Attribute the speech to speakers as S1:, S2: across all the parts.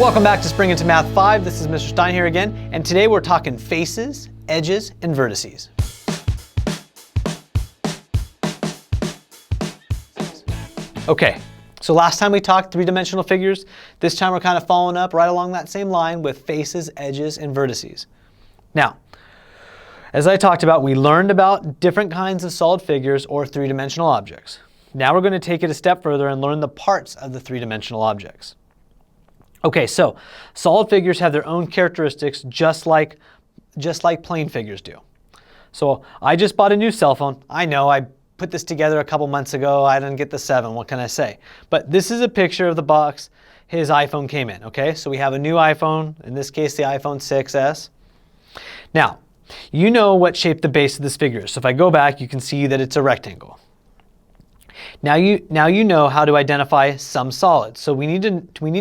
S1: Welcome back to Spring Into Math 5. This is Mr. Stein here again, and today we're talking faces, edges, and vertices. Okay, so last time we talked three-dimensional figures. This time we're kind of following up right along that same line with faces, edges, and vertices. Now, as I talked about, we learned about different kinds of solid figures or three-dimensional objects. Now we're going to take it a step further and learn the parts of the three-dimensional objects. Okay, so solid figures have their own characteristics just like plane figures do. So I just bought a new cell phone. I know I put this together a couple months ago. I didn't get the 7. What can I say? But this is a picture of the box his iPhone came in. Okay, so we have a new iPhone, in this case the iPhone 6s. Now, you know what shape the base of this figure is. So if I go back, you can see that it's a rectangle. Now you know how to identify some solids. So we need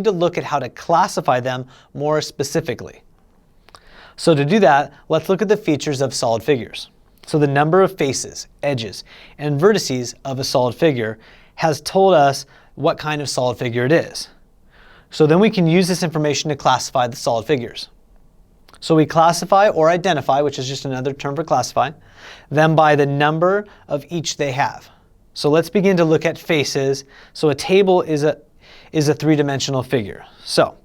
S1: to look at how to classify them more specifically. So to do that, let's look at the features of solid figures. So the number of faces, edges, and vertices of a solid figure has told us what kind of solid figure it is. So then we can use this information to classify the solid figures. So we classify or identify, which is just another term for classify, them by the number of each they have. So let's begin to look at faces. So a table is a three-dimensional figure. So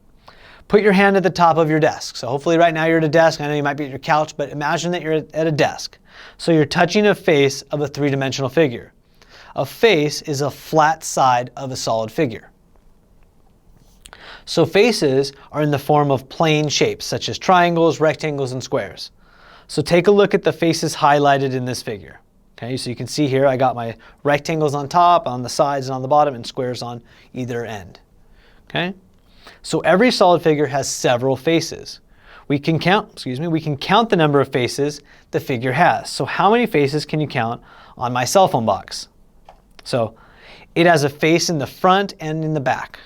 S1: put your hand at the top of your desk. So hopefully right now you're at a desk. I know you might be at your couch, but imagine that you're at a desk. So you're touching a face of a three-dimensional figure. A face is a flat side of a solid figure. So faces are in the form of plane shapes, such as triangles, rectangles, and squares. So take a look at the faces highlighted in this figure. Okay, so you can see here I got my rectangles on top, on the sides, and on the bottom, and squares on either end. Okay, so every solid figure has several faces. We can count the number of faces the figure has. So how many faces can you count on my cell phone box? So it has a face in the front and in the back.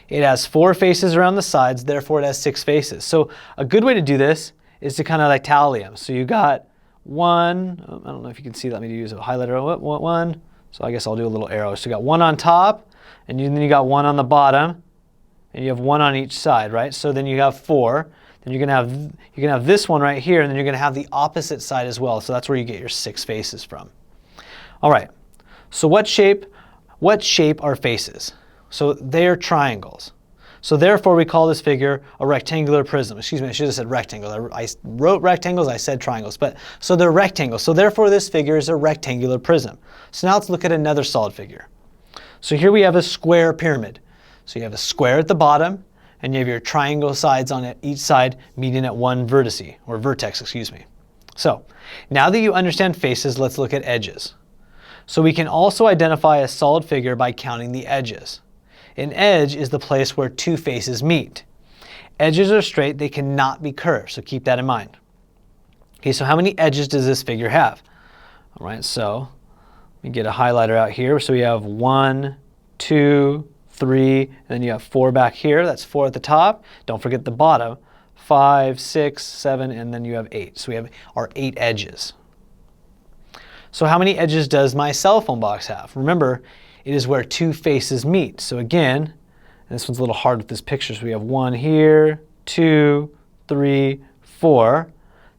S1: It has 4 faces around the sides, therefore it has 6 faces. So a good way to do this is to kind of like tally them. So you got 1, I don't know if you can see, let me use a highlighter, 1. So I guess I'll do a little arrow. So you got 1 on top, and then you got 1 on the bottom, and you have 1 on each side, right? So then you have 4. Then you're gonna have this one right here, and then you're gonna have the opposite side as well. So that's where you get your 6 faces from. All right. So what shape are faces? So they are triangles. So therefore we call this figure a rectangular prism. Excuse me, I should have said rectangle. I wrote rectangles, I said triangles. So they're rectangles. So therefore this figure is a rectangular prism. So now let's look at another solid figure. So here we have a square pyramid. So you have a square at the bottom, and you have your triangle sides on each side meeting at one vertex, excuse me. So now that you understand faces, let's look at edges. So we can also identify a solid figure by counting the edges. An edge is the place where 2 faces meet. Edges are straight, they cannot be curved, so keep that in mind. Okay, so how many edges does this figure have? All right, so let me get a highlighter out here. So we have 1, 2, 3, and then you have 4 back here. That's 4 at the top. Don't forget the bottom. 5, 6, 7, and then you have 8. So we have our 8 edges. So how many edges does my cell phone box have? Remember, it is where 2 faces meet. So again, and this one's a little hard with this picture, so we have 1 here, 2, 3, 4.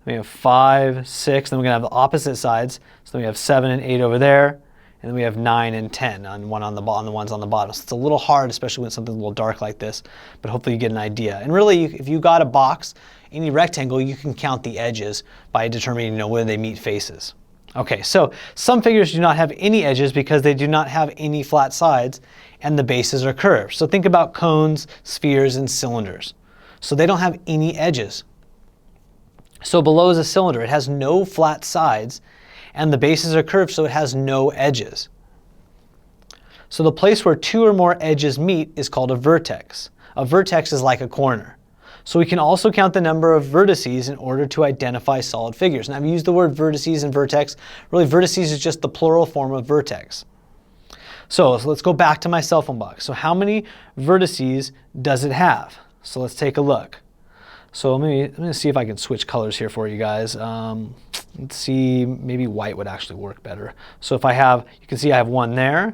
S1: Then we have 5, 6, then we're gonna have the opposite sides. So then we have 7 and 8 over there, and then we have 9 and 10 on the ones on the bottom. So it's a little hard, especially when something's a little dark like this, but hopefully you get an idea. And really, if you got a box, any rectangle, you can count the edges by determining where they meet faces. Okay, so some figures do not have any edges because they do not have any flat sides and the bases are curved. So think about cones, spheres, and cylinders. So they don't have any edges. So below is a cylinder. It has no flat sides and the bases are curved, so it has no edges. So the place where 2 or more edges meet is called a vertex. A vertex is like a corner. So we can also count the number of vertices in order to identify solid figures. And I've used the word vertices and vertex. Really, vertices is just the plural form of vertex. So let's go back to my cell phone box. So how many vertices does it have? So let's take a look. So let me see if I can switch colors here for you guys. Let's see, maybe white would actually work better. So if I have, you can see I have 1 there,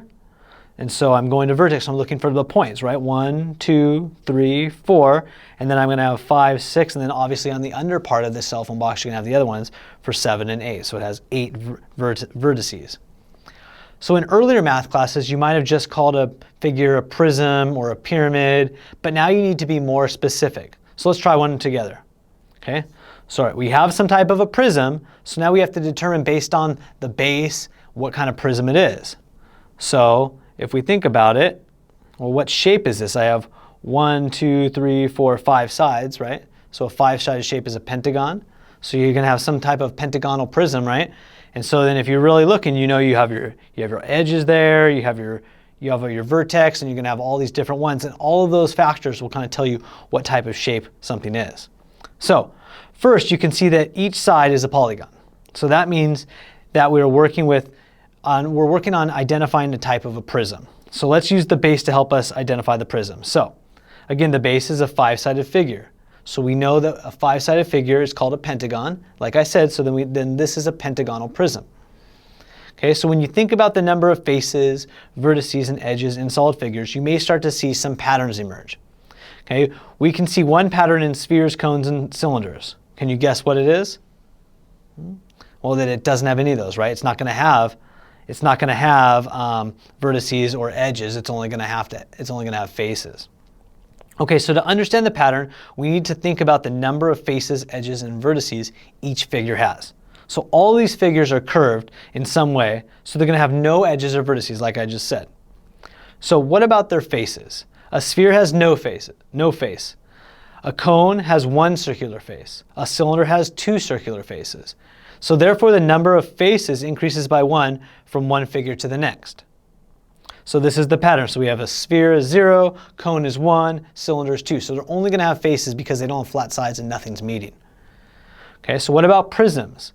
S1: And so I'm going to vertex, I'm looking for the points, right? 1, 2, 3, 4, and then I'm going to have 5, 6, and then obviously on the under part of this cell phone box, you're going to have the other ones for 7 and 8. So it has 8 vertices. So in earlier math classes, you might have just called a figure a prism or a pyramid, but now you need to be more specific. So let's try one together. Okay? So we have some type of a prism, so now we have to determine based on the base what kind of prism it is. So if we think about it, well, what shape is this? I have 1, 2, 3, 4, 5 sides, right? So a 5-sided shape is a pentagon. So you're going to have some type of pentagonal prism, right? And so then if you're really looking, you know you have your edges there, you have your vertex, and you're going to have all these different ones, and all of those factors will kind of tell you what type of shape something is. So first, you can see that each side is a polygon. So that means that we're working on identifying the type of a prism. So let's use the base to help us identify the prism. So again, the base is a 5-sided figure. So we know that a 5-sided figure is called a pentagon, like I said, so then this is a pentagonal prism. Okay, so when you think about the number of faces, vertices, and edges in solid figures, you may start to see some patterns emerge. Okay, we can see one pattern in spheres, cones, and cylinders. Can you guess what it is? Well, that it doesn't have any of those, right? It's not going to have vertices or edges. It's only going to have faces. Okay, so to understand the pattern, we need to think about the number of faces, edges, and vertices each figure has. So all these figures are curved in some way, so they're going to have no edges or vertices, like I just said. So what about their faces? A sphere has no face. A cone has one circular face. A cylinder has 2 circular faces. So therefore, the number of faces increases by 1 from one figure to the next. So this is the pattern. So we have a sphere is 0, cone is 1, cylinder is 2. So they're only going to have faces because they don't have flat sides and nothing's meeting. Okay, so what about prisms?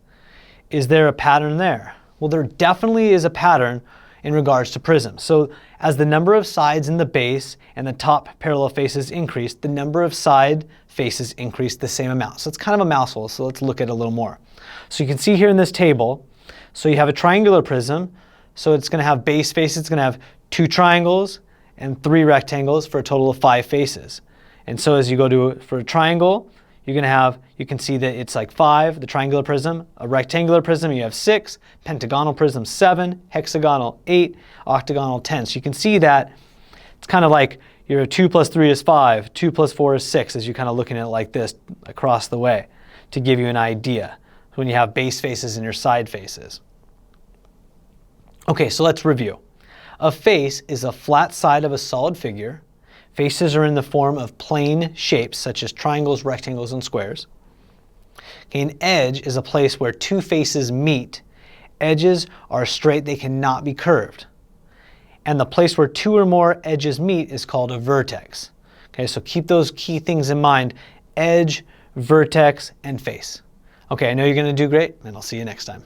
S1: Is there a pattern there? Well, there definitely is a pattern in regards to prisms. So as the number of sides in the base and the top parallel faces increase, the number of side faces increase the same amount. So it's kind of a mouthful, so let's look at it a little more. So you can see here in this table, so you have a triangular prism, so it's going to have base faces, it's going to have 2 triangles and 3 rectangles for a total of 5 faces. And so as you go for a triangle, you can see that it's like 5, the triangular prism, a rectangular prism, you have 6, pentagonal prism 7, hexagonal 8, octagonal 10. So you can see that it's kind of like your 2 plus 3 is 5, 2 plus 4 is 6, as you're kind of looking at it like this across the way to give you an idea when you have base faces and your side faces. Okay, so let's review. A face is a flat side of a solid figure. Faces are in the form of plane shapes such as triangles, rectangles, and squares. Okay, an edge is a place where 2 faces meet. Edges are straight, they cannot be curved. And the place where 2 or more edges meet is called a vertex. Okay, so keep those key things in mind: edge, vertex, and face. Okay, I know you're going to do great, and I'll see you next time.